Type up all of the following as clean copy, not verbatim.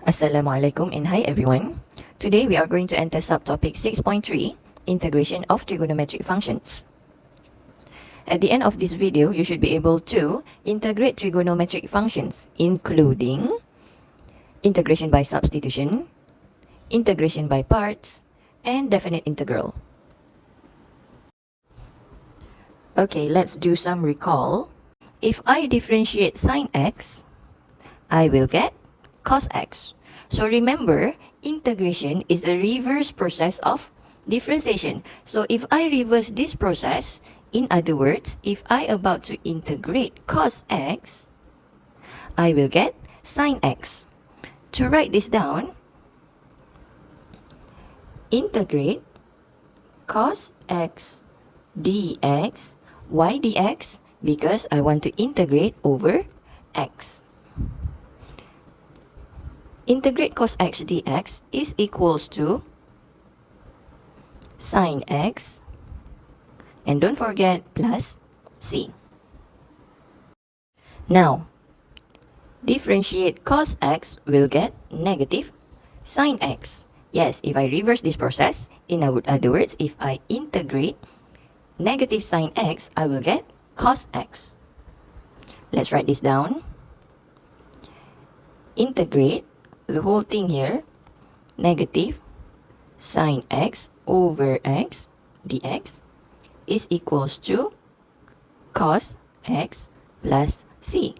Assalamualaikum and hi everyone. Today we are going to enter subtopic 6.3, Integration of Trigonometric Functions. At the end of this video, you should be able to integrate trigonometric functions, including integration by substitution, integration by parts, and definite integral. Okay, let's do some recall. If I differentiate sine x, I will get cos x. So remember, integration is a reverse process of differentiation. So if I reverse this process, in other words, if I about to integrate cos x, I will get sine x. To write this down, integrate cos x dx. Why dx? Because I want to integrate over x. Integrate cos x dx is equals to sine x, and don't forget plus c. Now, differentiate cos x will get negative sine x. Yes, if I reverse this process, in other words, if I integrate negative sine x, I will get cos x. Let's write this down. Integrate the whole thing here, negative sine x over x dx is equals to cos x plus c.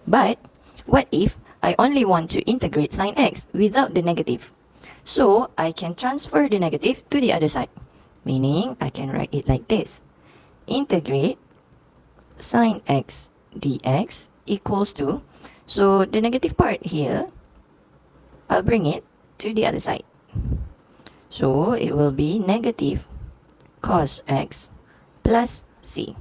But what if I only want to integrate sine x without the negative? So I can transfer the negative to the other side, meaning I can write it like this. Integrate sine x dx equals to, so the negative part here, I'll bring it to the other side. So it will be negative cos x plus c.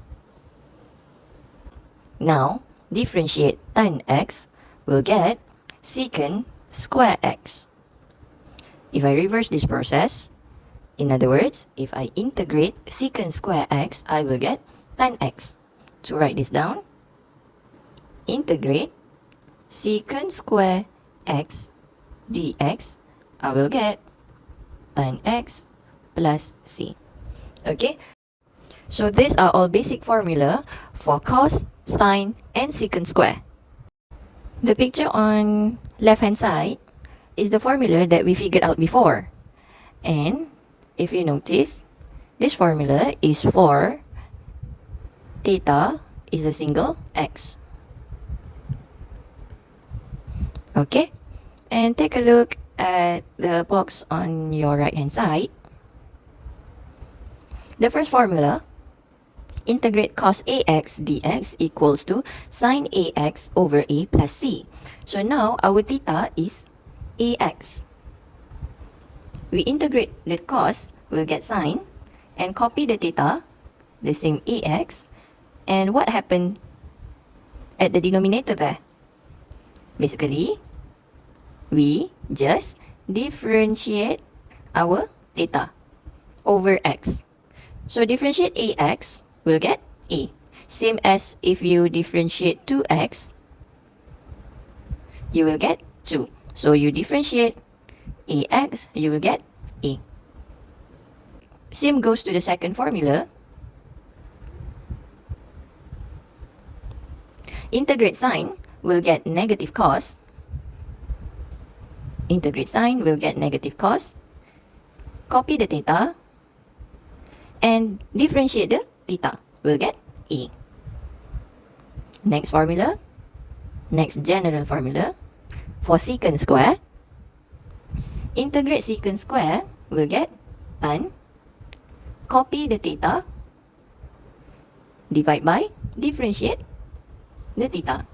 Now, differentiate tan x, will get secant square x. If I reverse this process, in other words, if I integrate secant square x, I will get tan x. To write this down, integrate secant square x dx, I will get tan x plus c. Okay, so these are all basic formula for cos, sine, and secant square. The picture on left hand side is the formula that we figured out before. And if you notice, this formula is for theta is a single x. Okay, and take a look at the box on your right hand side. The first formula, integrate cos ax dx equals to sine ax over a plus c. So now our theta is ax. We integrate the cos, we'll get sine, and copy the theta, the same ax. And what happened at the denominator there? Basically, we just differentiate our theta over x. So differentiate ax, we'll get a. Same as if you differentiate 2x, you will get 2. So you differentiate ax, you will get a. Same goes to the second formula. Integrate sine, we'll get negative cos. Integrate sine, we'll get negative cos. Copy the theta and differentiate the theta, we'll get a. Next formula, next general formula for secant square. Integrate secant square, we'll get tan. Copy the theta, divide by, differentiate the theta.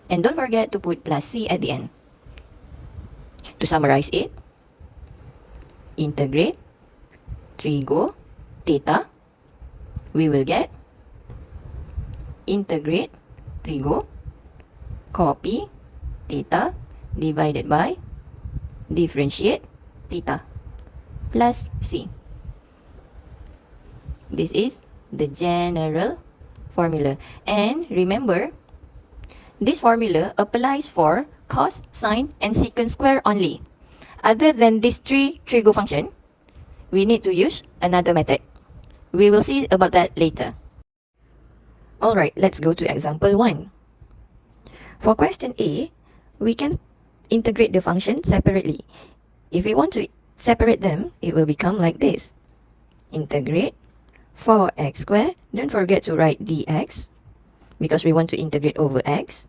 And don't forget to put plus c at the end. To summarize it, integrate trigo theta, we will get integrate trigo, copy theta divided by differentiate theta plus c. This is the general formula. And remember, this formula applies for cos, sine, and secant square only. Other than these three trigo function, we need to use another method. We will see about that later. Alright, let's go to example 1. For question A, we can integrate the function separately. If we want to separate them, it will become like this. Integrate 4x squared. Don't forget to write dx because we want to integrate over x.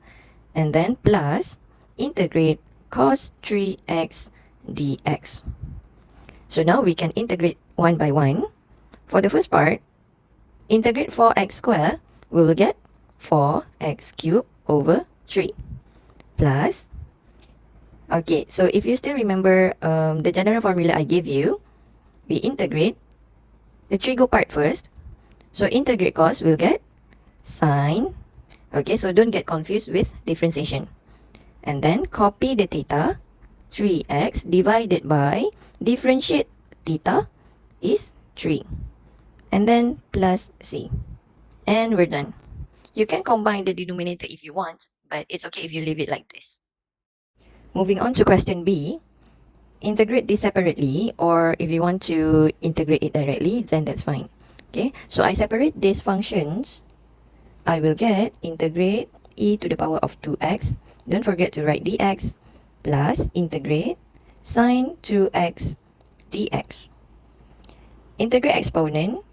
And then plus integrate cos 3x dx. So now we can integrate one by one. For the first part, integrate 4x squared, we will get 4x cubed over 3 plus, okay, so if you still remember the general formula I gave you, we integrate the trigo part first. So integrate cos, we'll get sine. Okay, so don't get confused with differentiation. And then copy the theta, 3x divided by differentiate theta is 3. And then plus c. And we're done. You can combine the denominator if you want, but it's okay if you leave it like this. Moving on to question B, integrate this separately, or if you want to integrate it directly, then that's fine. Okay, so I separate these functions. I will get integrate e to the power of 2x. Don't forget to write dx plus integrate sine 2x dx. Integrate exponent.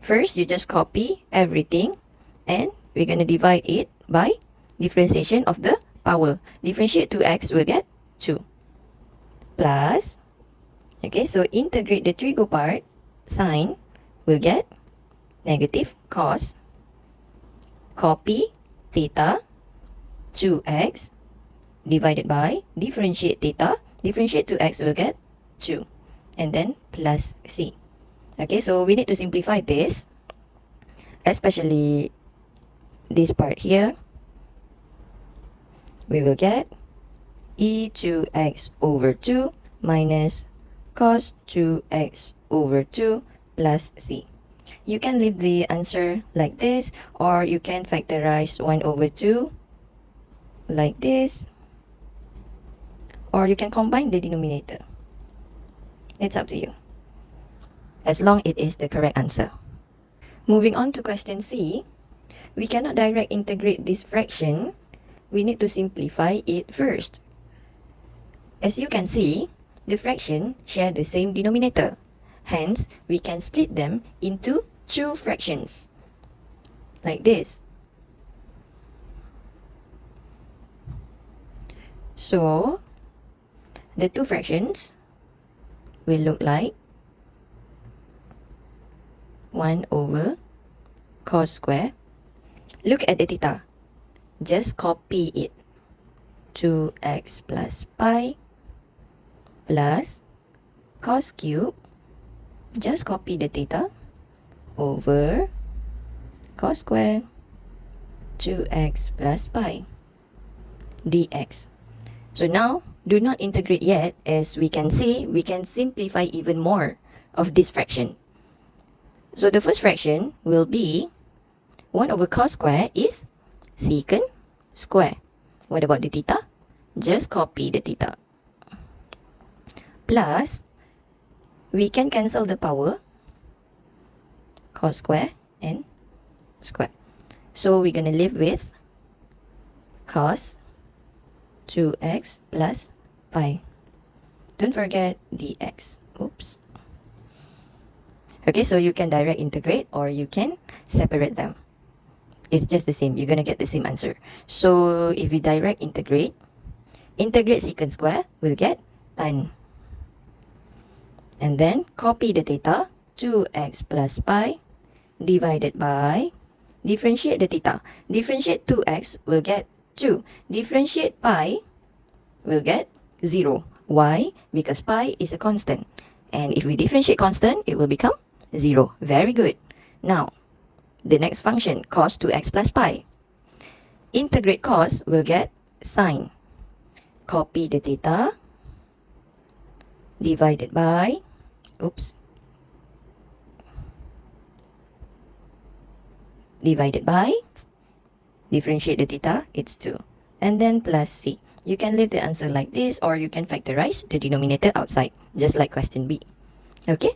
First, you just copy everything and we're going to divide it by differentiation of the power. Differentiate 2x, will get 2. Plus, okay, so integrate the trigo part, sine, will get negative cos. Copy theta, 2x, divided by differentiate theta. Differentiate 2x, will get 2. And then plus c. Okay, so we need to simplify this, especially this part here. We will get e2x over 2 minus cos 2x over 2 plus c. You can leave the answer like this, or you can factorize 1 over 2 like this, or you can combine the denominator. It's up to you, as long it is the correct answer. Moving on to question C, we cannot direct integrate this fraction. We need to simplify it first. As you can see, the fraction share the same denominator. Hence, we can split them into two fractions, like this. So, the two fractions will look like 1 over cos square. Look at the theta. Just copy it. 2x plus pi plus cos cube. Just copy the theta over cos square 2x plus pi dx. So now, do not integrate yet. As we can see, we can simplify even more of this fraction. So the first fraction will be 1 over cos square is secant square. What about the theta? Just copy the theta. Plus, we can cancel the power, cos square and square. So we're going to live with cos 2x plus pi. Don't forget dx. Oops. Okay, so you can direct integrate or you can separate them. It's just the same. You're going to get the same answer. So if we direct integrate secant square, we'll get tan. And then copy the theta, 2x plus pi divided by, differentiate the theta. Differentiate 2x, will get 2. Differentiate pi, will get 0. Why? Because pi is a constant. And if we differentiate constant, it will become 0. Very good. Now, the next function, cos 2x plus pi. Integrate cos, will get sine. Copy the theta divided by, divided by, differentiate the theta, it's 2. And then plus c. You can leave the answer like this, or you can factorize the denominator outside, just like question B. Okay?